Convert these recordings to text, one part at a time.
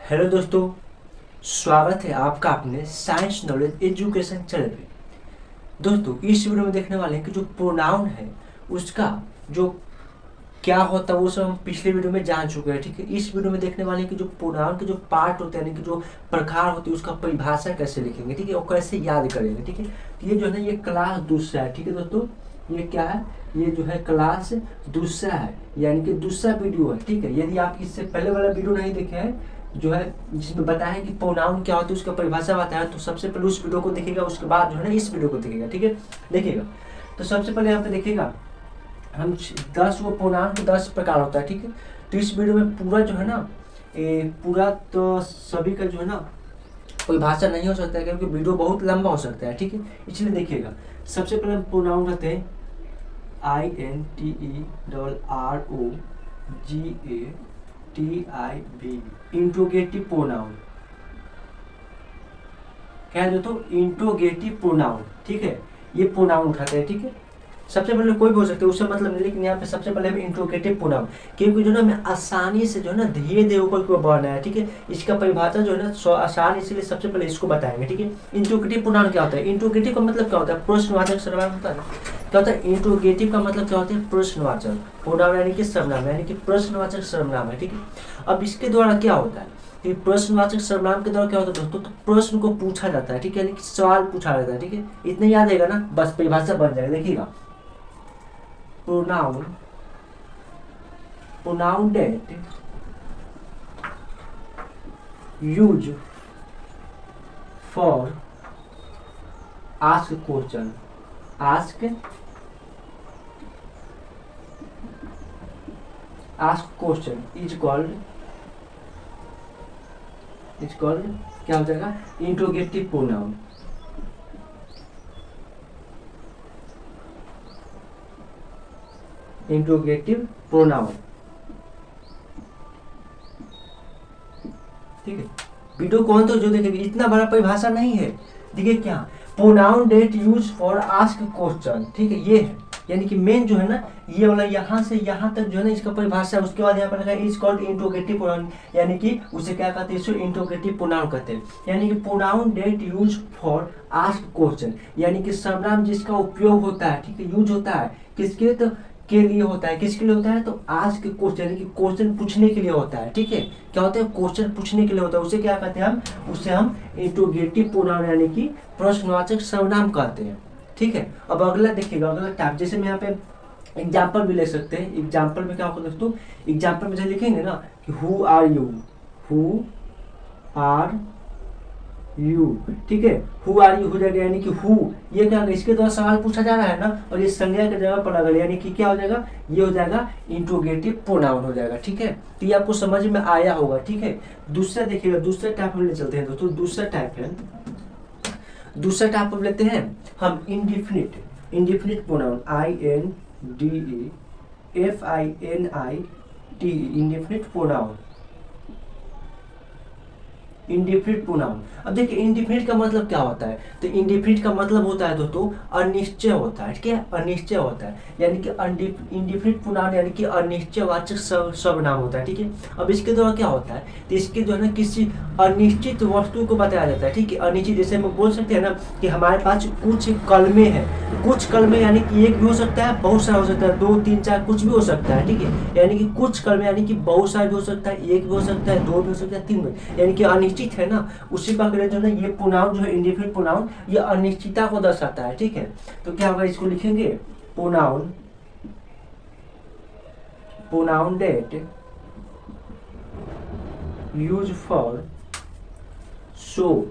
Hello दोस्तों, स्वागत है आपका अपने साइंस नॉलेज एजुकेशन चैनल पे। दोस्तों, इस वीडियो में देखने वाले हैं कि जो प्रोनाउन है उसका जो क्या होता है वो सब हम पिछले वीडियो में जान चुके हैं। ठीक है, इस वीडियो में देखने वाले हैं कि जो प्रोनाउन के जो पार्ट होते हैं यानी कि जो प्रकार होती है उसका परिभाषा कैसे लिखेंगे। ठीक है, और कैसे याद करेंगे। ठीक है, तो ये जो है ना ये क्लास दूसरा है। ठीक है दोस्तों, ये क्या है, ये जो है क्लास दूसरा है, यानी कि दूसरा वीडियो है। ठीक है, यदि आप इससे पहले वाला वीडियो नहीं देखे हैं जो है जिसमें बताया कि प्रोनाउन क्या होता है उसका परिभाषा बताया, तो सबसे पहले उस वीडियो को देखिएगा, उसके बाद जो है ना इस वीडियो को देखिएगा। ठीक है, देखिएगा तो सबसे पहले यहाँ पे देखिएगा हम 10 वो प्रोनाउन के 10 प्रकार होता है। ठीक है, तो इस वीडियो में पूरा जो है ना पूरा तो सभी का जो है ना कोई भाषा नहीं हो सकता है क्योंकि वीडियो बहुत लंबा हो सकता है। ठीक है, इसलिए देखिएगा सबसे पहले प्रोनाउन रहते हैं INTEROGATIV, इंट्रोगेटिव प्रोनाउन। क्या है दोस्तों, इंट्रोगेटिव प्रोनाउन। ठीक है, ये प्रोनाउन उठाते हैं। ठीक है, सबसे पहले कोई भी हो सकता है, उससे मतलब नहीं, लेकिन यहाँ पे सबसे पहले हम इंट्रोगेटिव प्रोनाउन, क्योंकि जो ना हमें आसानी से जो है ना धीरे धीरे ऊपर को बढ़ना है। ठीक है, इसका परिभाषा जो है ना आसान, इसलिए सबसे पहले इसको बताएंगे। ठीक है, इंट्रोगेटिव प्रोनाउन क्या होता है, इंट्रोगेटिव का मतलब क्या होता है, प्रश्नवाचक सर्वनाम होता है। क्या होता है इंट्रोगेटिव का मतलब, क्या होता है प्रश्नवाचक प्रोनाउन यानी कि सर्वनाम, यानी कि प्रश्नवाचक सर्वनाम है। ठीक है, अब इसके द्वारा क्या होता है कि प्रश्नवाचक सर्वनाम के द्वारा क्या होता है दोस्तों, तो प्रश्न को पूछा जाता है। ठीक है, यानी कि सवाल पूछा जाता है। ठीक है, इतना याद रहेगा ना, बस परिभाषा बन जाएगा। देखिएगा pronoun that use for ask question is called क्या हो जाएगा, इंट्रोगेटिव प्रोनाउन। Interrogative pronoun. ठीक है, वीडियो कौन तो जो देखेंगे, इतना बड़ा परिभाषा नहीं है। देखिए क्या, pronoun that use for ask question. ठीक है, ये है यानी कि मेन जो है ना ये वाला यहाँ से यहाँ तक जो है ना इसका परिभाषा है। उसके बाद यहाँ पर लिखा है इज कॉल्ड इंट्रोगेटिव प्रोनाउन, यानी कि उसे क्या कहते हैं, इसको इंट्रोगेटिव प्रोनाउन कहते हैं। यानी कि pronoun that use for ask question, यानी कि सर्वनाम जिसका उपयोग होता है। ठीक है, यूज होता है किसके तो के लिए होता है, किसके लिए होता है, तो आस्क क्वेश्चन यानी कि क्वेश्चन पूछने के लिए होता है। ठीक है, क्या होता है, क्वेश्चन पूछने के लिए होता है, उसे क्या कहते हैं हम, उसे हम इंट्रोगेटिव प्रोनाउन यानी कि प्रश्नवाचक सर्वनाम कहते हैं। ठीक है, अब अगला देखिएगा, अगला टाइप, जैसे मैं यहाँ पे एग्जाम्पल भी ले सकते हैं। एग्जाम्पल में क्या होगा दोस्तों, एग्जाम्पल में जैसे लिखेंगे ना कि हु आर यू। ठीक है, हु आर यू हो जाएगा, यानी कि हु ये क्या, इसके द्वारा सवाल पूछा जा रहा है ना, और ये संज्ञा की जगह पर लगा, यानी कि क्या हो जाएगा, ये हो जाएगा इंट्रोगेटिव प्रोनाउन हो जाएगा। ठीक है, तो ये आपको समझ में आया होगा। ठीक है, दूसरा देखिएगा, दूसरे टाइप में ले चलते हैं दोस्तों। दूसरा टाइप में लेते हैं हम indefinite pronoun, INDEFINIT, indefinite pronoun. Indefinite pronoun, अब देखिए इंडिफिनिट का मतलब क्या होता है, तो इंडिफिनिट का मतलब होता है दोस्तों अनिश्चय होता है। ठीक है, अनिश्चय होता है, यानी कि इंडिफिनिट प्रोनाउन यानी कि अनिश्चयवाचक सर्वनाम होता है। ठीक है, अब इसके द्वारा क्या होता है, तो इसके जो है ना किसी अनिश्चित वस्तु को बताया जाता है। ठीक है, अनिश्चित, जैसे हम बोल सकते हैं ना कि हमारे पास कुछ कलमे हैं, कुछ कलमे यानी कि एक भी हो सकता है, बहुत सारा हो सकता है, 2 3 4 कुछ भी हो सकता है। ठीक है, यानी कि कुछ कलमे यानी कि बहुत सारे भी हो सकता है, एक भी हो सकता है, 2 भी हो सकता है, 3 भी, यानी कि अनिश्चित है ना, उसी प्रकार जो है ये प्रोनाउन जो है इंडिफिनिट प्रोनाउन, ये अनिश्चितता को दर्शाता है। ठीक है, तो क्या होगा, इसको लिखेंगे pronoun that use for show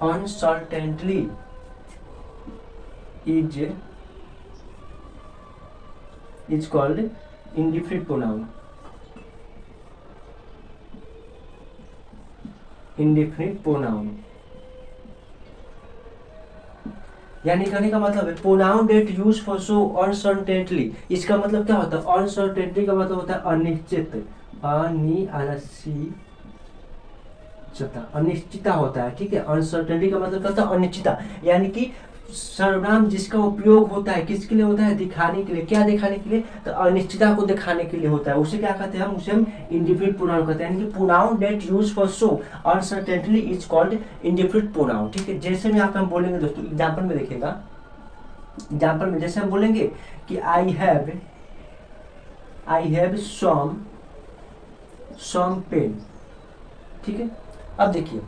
uncertainty is called indefinite pronoun। Indefinite pronoun यानी कहने का मतलब है pronoun that use for show uncertainly. इसका मतलब क्या होता है, अनसर्टेनिटी का मतलब होता है अनिश्चित, अनिश्चितता होता है। ठीक है, अनसर्टेनिटी का मतलब क्या होता है, अनिश्चितता, यानी कि सर्वनाम जिसका उपयोग होता है किसके लिए होता है, दिखाने के लिए। क्या दिखाने के लिए, तो अनिश्चितता को दिखाने के लिए होता है। उसे क्या कहते हैं हम, उसे हम इंडिफिनिट प्रोनाउन कहते हैं। यानी कि pronoun that use for show uncertainty is called indefinite pronoun. ठीक है, जैसे में यहाँ पे हम बोलेंगे दोस्तों, एग्जाम्पल में देखिएगा, एग्जाम्पल में जैसे हम बोलेंगे कि आई हैव सम पेन। ठीक है, अब देखिए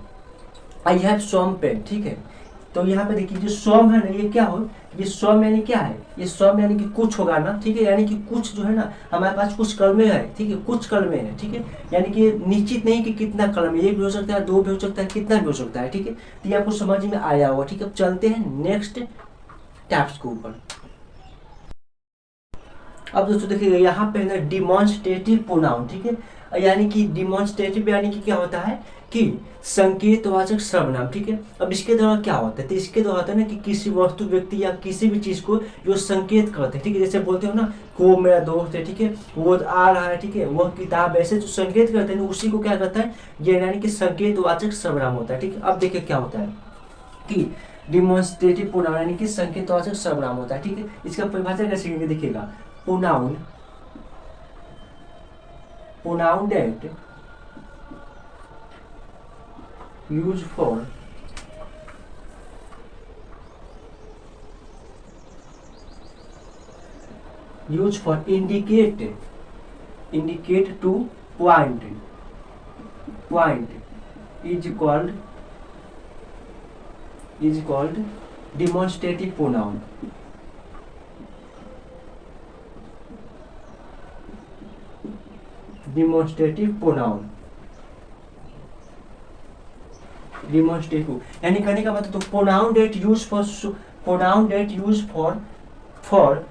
आई हैव सम पेन। ठीक है, तो यहाँ पे देखिए जो सम है ना, ये क्या हो, ये सम यानी क्या है, ये सम यानी कि कुछ होगा ना। ठीक है, यानी कि कुछ जो है ना, हमारे पास कुछ कलमे है। ठीक है, कुछ कलमे है। ठीक है, यानी कि निश्चित नहीं कि कितना कलम, एक भी हो सकता है, दो भी हो सकता है, कितना भी हो सकता है। ठीक है, तो ये आपको समझ में आया होगा। ठीक है, अब चलते हैं नेक्स्ट टैप्स के ऊपर। अब दोस्तों देखिए यहाँ पे है डिमॉन्स्ट्रेटिव प्रोनाउन। ठीक है, यानी कि डिमॉन्स्ट्रेटिव यानी कि क्या होता है कि संकेतवाचक सर्वनाम। ठीक है, अब इसके द्वारा क्या होता है, तो इसके द्वारा होता है ना कि किसी वस्तु, व्यक्ति या किसी भी चीज को जो संकेत करते हैं। ठीक है, जैसे बोलते हो ना कि वो मेरा दोस्त है। ठीक है, वो आ रहा है। ठीक है, वह किताब, ऐसे जो संकेत करते हैं उसी को क्या कहता है, ये यानी कि संकेतवाचक सर्वनाम होता है। ठीक है, अब देखिए क्या होता है कि डिमॉन्स्ट्रेटिव प्रोनाउन यानी कि संकेतवाचक सर्वनाम होता है। ठीक है, इसका परिभाषा कैसे सीखेंगे, देखिएगा, pronoun that use for indicate to point is called demonstrative pronoun. Demonstrative यानी कहने का मतलब, तो pronoun that use for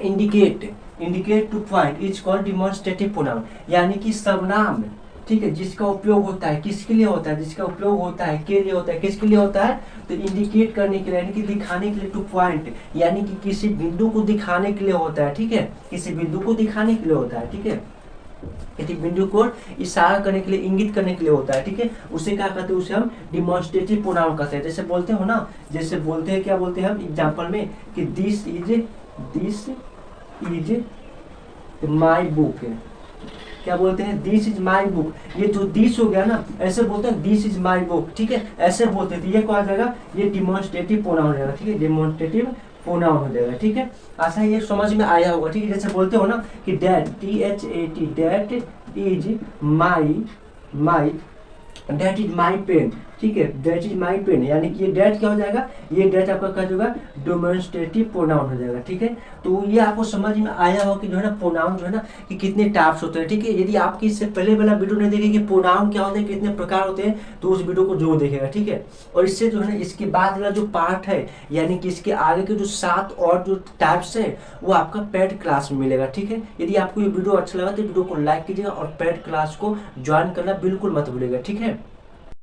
indicate to point is called demonstrative pronoun. यानी कि सर्वनाम, ठीक है, जिसका उपयोग होता है किसके लिए होता है, जिसका उपयोग होता है के लिए होता है, किसके लिए होता है, तो इंडिकेट करने के लिए यानी कि दिखाने के लिए, टू पॉइंट यानी कि किसी बिंदु को दिखाने के लिए होता है। ठीक है, किसी बिंदु को दिखाने के लिए होता है। ठीक है, किसी बिंदु को इशारा करने के लिए, इंगित करने के लिए होता है। ठीक है, उसे क्या कहते हैं, उसे हम डिमॉन्स्ट्रेटिव प्रोनाउन कहते हैं। जैसे बोलते हो ना, जैसे बोलते हैं, क्या बोलते हैं हम एग्जांपल में कि दिस इज माय बुक। क्या बोलते हैं, दिस इज माय बुक। ये जो दिस हो गया ना, ऐसे बोलते हैं दिस इज माय बुक। ठीक है, ऐसे बोलते हैं, तो ये क्या हो जाएगा, ये डिमॉन्स्ट्रेटिव प्रोनाउन हो जाएगा। ठीक है, डिमॉन्स्ट्रेटिव प्रोनाउन हो जाएगा। ठीक है, ऐसा ये समझ में आया होगा। ठीक है, जैसे बोलते हो ना कि that, THAT, that is my pen. ठीक है, दैट इज माई पेन, यानी कि ये डैट क्या हो जाएगा, ये डैट आपका क्या होगा, डिमॉन्स्ट्रेटिव प्रोनाउन हो जाएगा। ठीक है, तो ये आपको समझ में आया होगा कि जो है ना प्रोनाउन जो है ना कि कितने टाइप्स होते हैं। ठीक है, यदि आपकी इससे पहले वाला वीडियो नहीं देखे कि प्रोनाउन क्या होते हैं, कितने प्रकार होते हैं, तो उस वीडियो को जरूर देखेगा। ठीक है, और इससे जो है ना इसके बाद वाला जो पार्ट है, यानी कि इसके आगे के जो 7 और जो टाइप्स है, वो आपका पेड क्लास में मिलेगा। ठीक है, यदि आपको ये वीडियो अच्छा लगा तो वीडियो को लाइक कीजिएगा और पेड क्लास को ज्वाइन करना बिल्कुल मत भूलिएगा। ठीक है।